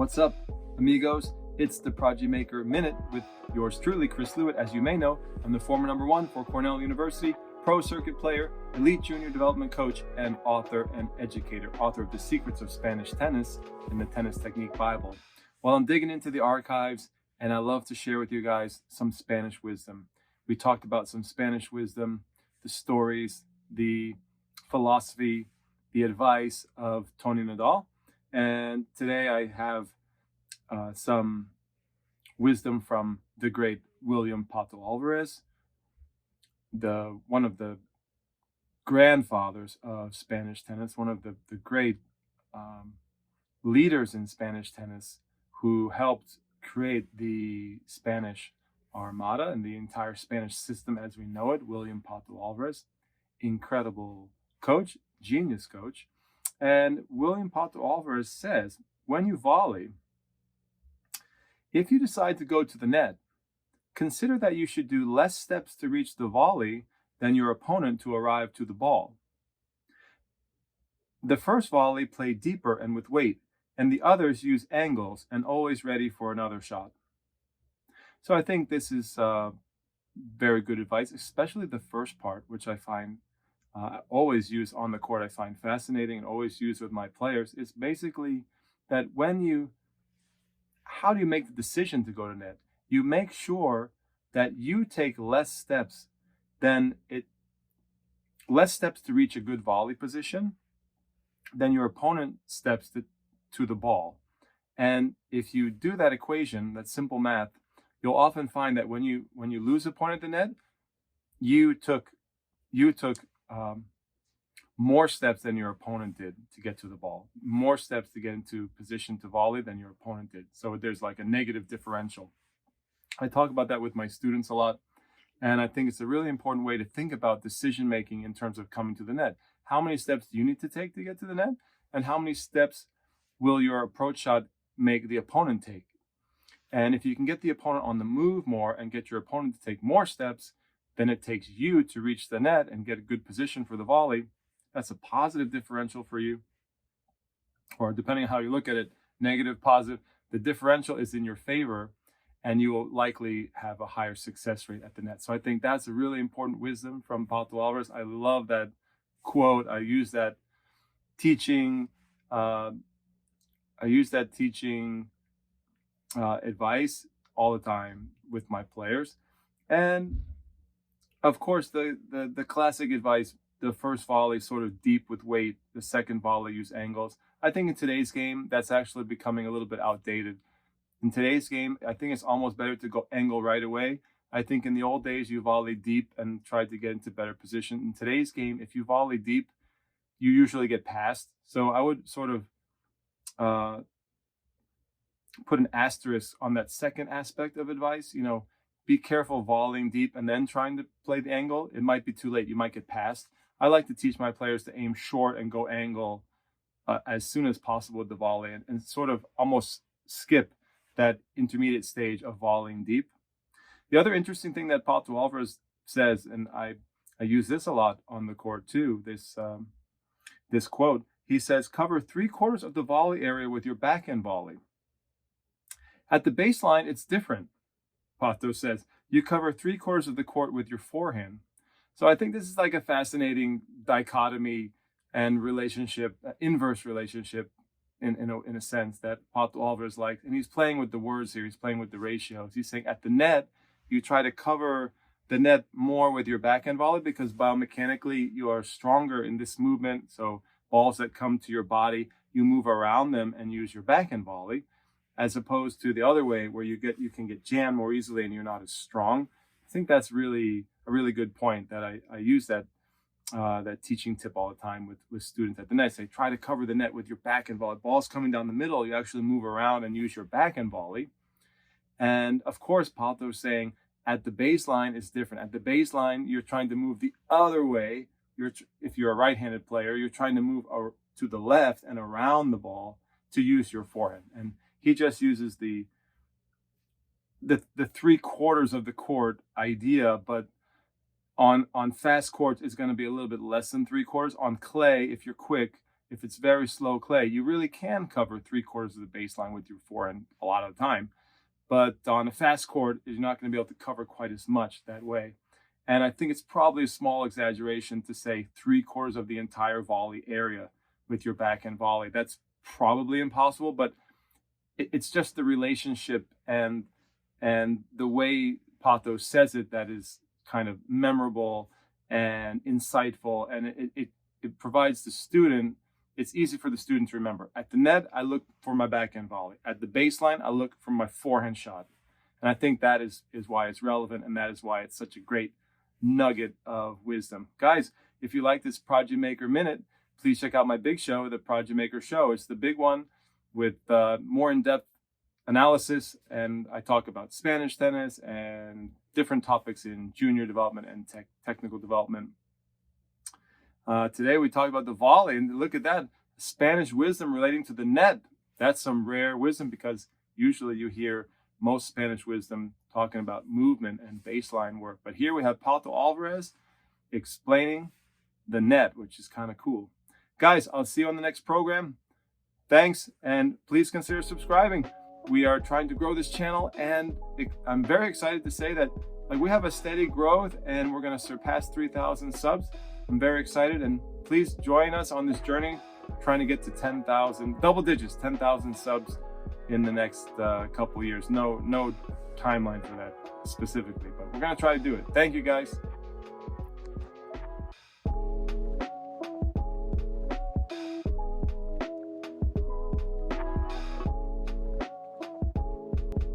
What's up, amigos? It's the Prodigy Maker Minute with yours truly, Chris Lewitt. As you may know, I'm the former #1 for Cornell University, pro circuit player, elite junior development coach, and author and educator, author of The Secrets of Spanish Tennis and the Tennis Technique Bible. Well, I'm digging into the archives, and I love to share with you guys some Spanish wisdom. We talked about some Spanish wisdom, the stories, the philosophy, the advice of Tony Nadal. And today I have some wisdom from the great William Pato Álvarez, one of the grandfathers of Spanish tennis, one of the great leaders in Spanish tennis who helped create the Spanish Armada and the entire Spanish system as we know it. William Pato Álvarez, incredible coach, genius coach. And William Pato Álvarez says, when you volley, if you decide to go to the net, consider that you should do less steps to reach the volley than your opponent to arrive to the ball. The first volley play deeper and with weight, and the others use angles and always ready for another shot. So I think this is very good advice, especially the first part, which I find always use on the court, I find fascinating and always use with my players. Is basically that how do you make the decision to go to net? You make sure that you take less steps to reach a good volley position than your opponent steps to the ball. And if you do that equation, that simple math, you'll often find that when you lose a point at the net, you took more steps than your opponent did to get to the ball, more steps to get into position to volley than your opponent did. So there's like a negative differential. I talk about that with my students a lot, and I think it's a really important way to think about decision making in terms of coming to the net. How many steps do you need to take to get to the net, and how many steps will your approach shot make the opponent take? And if you can get the opponent on the move more and get your opponent to take more steps than it takes you to reach the net and get a good position for the volley, that's a positive differential for you. Or depending on how you look at it, negative, positive, the differential is in your favor and you will likely have a higher success rate at the net. So I think that's a really important wisdom from Pato Álvarez. I love that quote. I use that teaching advice all the time with my players. And of course, the classic advice, the first volley sort of deep with weight, the second volley use angles. I think in today's game, that's actually becoming a little bit outdated. In today's game, I think it's almost better to go angle right away. I think in the old days, you volley deep and tried to get into better position. In today's game, if you volley deep, you usually get passed. So I would sort of put an asterisk on that second aspect of advice. Be careful volleying deep and then trying to play the angle. It might be too late. You might get passed. I like to teach my players to aim short and go angle as soon as possible with the volley and sort of almost skip that intermediate stage of volleying deep. The other interesting thing that Pato Álvarez says, and I use this a lot on the court too, this quote, he says, cover 3/4 of the volley area with your backhand volley. At the baseline, it's different. Pato says, you cover 3/4 of the court with your forehand. So I think this is like a fascinating dichotomy and relationship, inverse relationship in a sense that Pato Álvarez likes. And he's playing with the words here. He's playing with the ratios. He's saying at the net, you try to cover the net more with your backhand volley because biomechanically you are stronger in this movement. So balls that come to your body, you move around them and use your backhand volley, as opposed to the other way where you can get jammed more easily and you're not as strong. I think that's really a really good point that I use that teaching tip all the time with students at the net. I say, try to cover the net with your backhand volley. Balls coming down the middle, you actually move around and use your backhand volley. And of course, Pato's saying at the baseline it's different. At the baseline, you're trying to move the other way. If you're a right-handed player, you're trying to move to the left and around the ball to use your forehand. And he just uses the 3/4 of the court idea, but on fast courts, it's going to be a little bit less than 3/4. On clay, if you're quick, if it's very slow clay, you really can cover 3/4 of the baseline with your forehand a lot of the time. But on a fast court, you're not going to be able to cover quite as much that way. And I think it's probably a small exaggeration to say 3/4 of the entire volley area with your backhand volley. That's probably impossible, but it's just the relationship and the way Pato says it that is kind of memorable and insightful, and it provides the student. It's easy for the student to remember. At the net, I look for my backhand volley. At the baseline, I look for my forehand shot. And I think that is why it's relevant, and that is why it's such a great nugget of wisdom. Guys, if you like this Prodigy Maker Minute, please check out my big show, the Prodigy Maker Show. It's the big one with more in-depth analysis, and I talk about Spanish tennis and different topics in junior development and technical development. Today we talk about the volley, and look at that, Spanish wisdom relating to the net. That's some rare wisdom, because usually you hear most Spanish wisdom talking about movement and baseline work. But here we have Pato Álvarez explaining the net, which is kind of cool. Guys, I'll see you on the next program. Thanks, and please consider subscribing. We are trying to grow this channel, and I'm very excited to say that we have a steady growth, and we're going to surpass 3,000 subs. I'm very excited, and please join us on this journey, trying to get to 10,000, double digits, 10,000 subs in the next couple years. No timeline for that specifically, but we're going to try to do it. Thank you, guys.